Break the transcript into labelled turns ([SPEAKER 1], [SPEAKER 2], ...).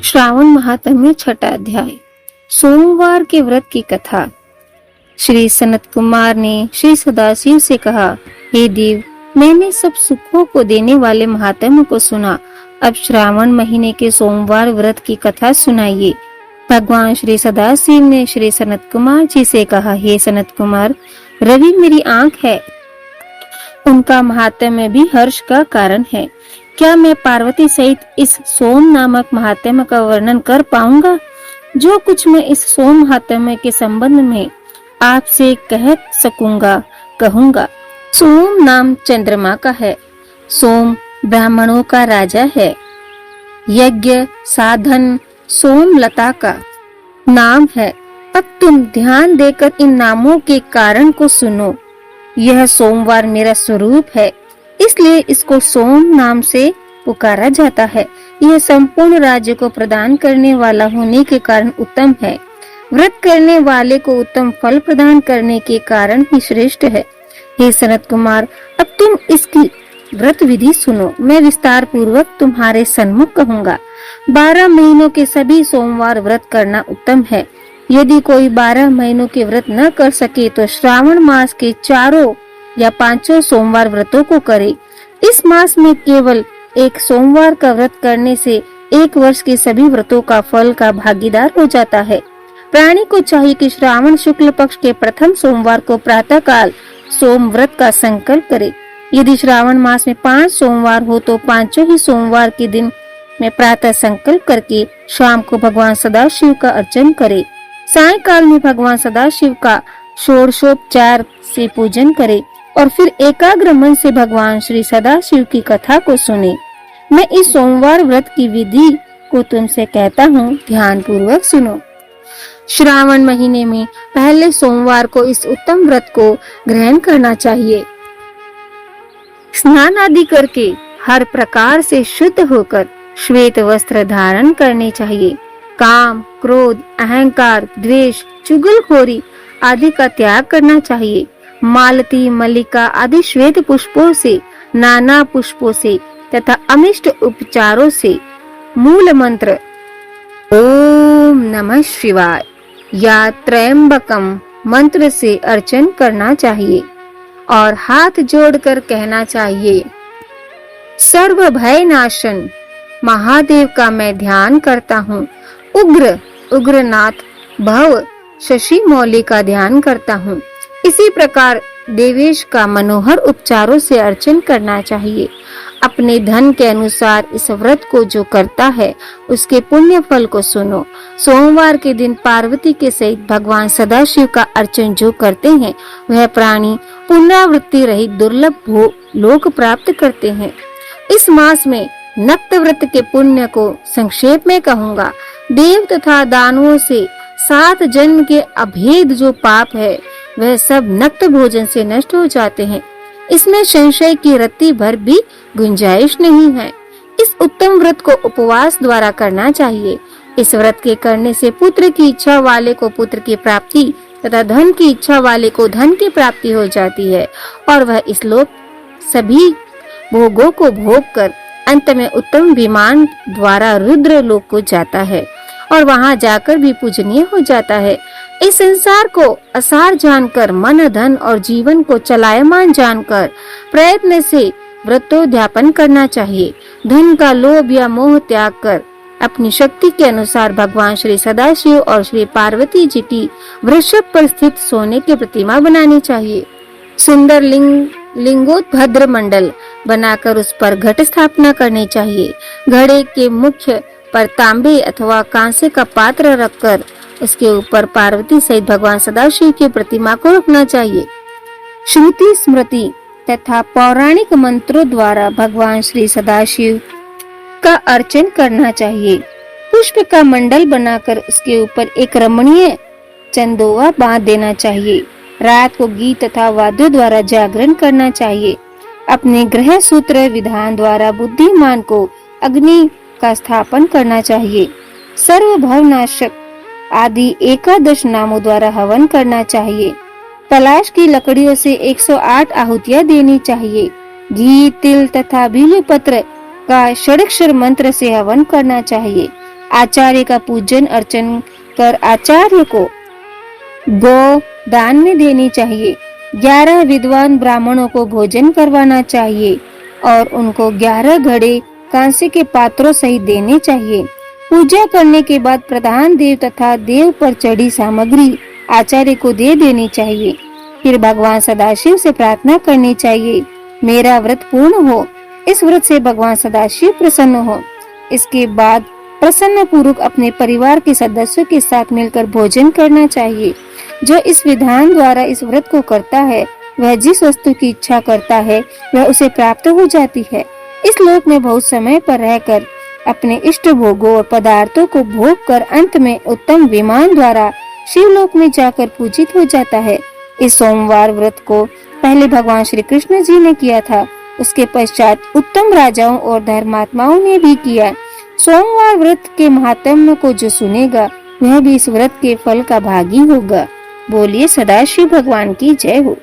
[SPEAKER 1] श्रावण महात्म्य छठा अध्याय। सोमवार के व्रत की कथा। श्री सनत कुमार ने श्री सदाशिव से कहा, हे देव, मैंने सब सुखों को देने वाले महात्म्य को सुना। अब श्रावण महीने के सोमवार व्रत की कथा सुनाइए। भगवान श्री सदाशिव ने श्री सनत कुमार जी से कहा, हे सनत कुमार, रवि मेरी आंख है, उनका महात्म्य भी हर्ष का कारण है। क्या मैं पार्वती सहित इस सोम नामक महात्म्य का वर्णन कर पाऊंगा? जो कुछ मैं इस सोम महात्म्य के संबंध में आपसे कह सकूंगा कहूंगा। सोम नाम चंद्रमा का है। सोम ब्राह्मणों का राजा है। यज्ञ साधन सोमलता का नाम है। अब तुम ध्यान देकर इन नामों के कारण को सुनो। यह सोमवार मेरा स्वरूप है, इसलिए इसको सोम नाम से पुकारा जाता है। यह संपूर्ण राज्य को प्रदान करने वाला होने के कारण उत्तम है। व्रत करने वाले को उत्तम फल प्रदान करने के कारण ही श्रेष्ठ है। हे सनत कुमार, अब तुम इसकी व्रत विधि सुनो। मैं विस्तार पूर्वक तुम्हारे सन्मुख कहूँगा। 12 महीनों के सभी सोमवार व्रत करना उत्तम है। यदि कोई 12 महीनों के व्रत न कर सके तो श्रावण मास के 4 या 5 सोमवार व्रतों को करे। इस मास में केवल एक सोमवार का व्रत करने से 1 वर्ष के सभी व्रतों का फल का भागीदार हो जाता है। प्राणी को चाहिए कि श्रावण शुक्ल पक्ष के प्रथम सोमवार को प्रातः काल सोम व्रत का संकल्प करे। यदि श्रावण मास में 5 सोमवार हो तो 5 ही सोमवार के दिन में प्रातः संकल्प करके शाम को भगवान सदाशिव का अर्चन करे। सायंकाल में भगवान सदाशिव का षोडशोपचार से पूजन करे और फिर एकाग्र मन से भगवान श्री सदाशिव की कथा को सुने। मैं इस सोमवार व्रत की विधि को तुमसे कहता हूँ, ध्यान पूर्वक सुनो। श्रावण महीने में पहले सोमवार को इस उत्तम व्रत को ग्रहण करना चाहिए। स्नान आदि करके हर प्रकार से शुद्ध होकर श्वेत वस्त्र धारण करने चाहिए। काम, क्रोध, अहंकार, द्वेष, चुगलखोरी आदि का त्याग करना चाहिए। मालती, मल्लिका आदि श्वेत पुष्पों से, नाना पुष्पों से तथा अमिष्ट उपचारों से मूल मंत्र ओम नमः शिवाय या त्रयंबकम मंत्र से अर्चन करना चाहिए और हाथ जोड़कर कहना चाहिए, सर्व भय नाशन महादेव का मैं ध्यान करता हूँ। उग्र उग्रनाथ भव शशि मौली का ध्यान करता हूँ। इसी प्रकार देवेश का मनोहर उपचारों से अर्चन करना चाहिए। अपने धन के अनुसार इस व्रत को जो करता है उसके पुण्य फल को सुनो। सोमवार के दिन पार्वती के सहित भगवान सदाशिव का अर्चन जो करते हैं वह प्राणी पुनरावृत्ति रहित दुर्लभ लोक प्राप्त करते हैं। इस मास में नक्त व्रत के पुण्य को संक्षेप में कहूँगा। देव तथा दानवों से 7 जन्म के अभेद जो पाप है वह सब नक्त भोजन से नष्ट हो जाते हैं। इसमें संशय की रत्ती भर भी गुंजाइश नहीं है। इस उत्तम व्रत को उपवास द्वारा करना चाहिए। इस व्रत के करने से पुत्र की इच्छा वाले को पुत्र की प्राप्ति तथा धन की इच्छा वाले को धन की प्राप्ति हो जाती है और वह इस लोक सभी भोगों को भोग कर अंत में उत्तम विमान द्वारा रुद्र लोक को जाता है और वहां जाकर भी पूजनीय हो जाता है। इस संसार को असार जानकर, मन धन और जीवन को चलायमान जानकर प्रयत्न से व्रतोद्यापन करना चाहिए। धन का लोभ या मोह त्याग कर अपनी शक्ति के अनुसार भगवान श्री सदाशिव और श्री पार्वती जी की वृषभ पर स्थित सोने की प्रतिमा बनानी चाहिए। सुंदर लिंगोद्भद्र मंडल बनाकर उस पर घट स्थापना करनी चाहिए। घड़े के मुख्य पर तांबे अथवा कांसे का पात्र रखकर उसके ऊपर पार्वती सहित भगवान सदाशिव की प्रतिमा को रखना चाहिए। श्रुति स्मृति तथा पौराणिक मंत्रों द्वारा भगवान श्री सदाशिव का अर्चन करना चाहिए। पुष्प का मंडल बनाकर उसके ऊपर एक रमणीय चंदोवा बांध देना चाहिए। रात को गीत तथा वाद्यों द्वारा जागरण करना चाहिए। अपने ग्रह सूत्र विधान द्वारा बुद्धिमान को अग्नि का स्थापन करना चाहिए। सर्व भवनाशक आदि 11 नामों द्वारा हवन करना चाहिए। पलाश की लकड़ियों से 108 आहुतियां देनी चाहिए। घी, तिल तथा बिल्व पत्र का षडक्षर मंत्र से हवन करना चाहिए। आचार्य का पूजन अर्चन कर आचार्य को गौ दान में देनी चाहिए। 11 विद्वान ब्राह्मणों को भोजन करवाना चाहिए और उनको 11 घड़े कांसे के पात्रों सहित देने चाहिए। पूजा करने के बाद प्रधान देव तथा देव पर चढ़ी सामग्री आचार्य को दे देनी चाहिए। फिर भगवान सदाशिव से प्रार्थना करनी चाहिए, मेरा व्रत पूर्ण हो, इस व्रत से भगवान सदाशिव प्रसन्न हो। इसके बाद प्रसन्न पूर्वक अपने परिवार के सदस्यों के साथ मिलकर भोजन करना चाहिए। जो इस विधान द्वारा इस व्रत को करता है, वह जिस वस्तु की इच्छा करता है वह उसे प्राप्त हो जाती है। इस लोक में बहुत समय पर रहकर अपने इष्ट भोगों और पदार्थों को भोग कर अंत में उत्तम विमान द्वारा शिवलोक में जाकर पूजित हो जाता है। इस सोमवार व्रत को पहले भगवान श्री कृष्ण जी ने किया था, उसके पश्चात उत्तम राजाओं और धर्मात्माओं ने भी किया। सोमवार व्रत के महात्म्य को जो सुनेगा वह भी इस व्रत के फल का भागी होगा। बोलिए सदाशिव भगवान की जय हो।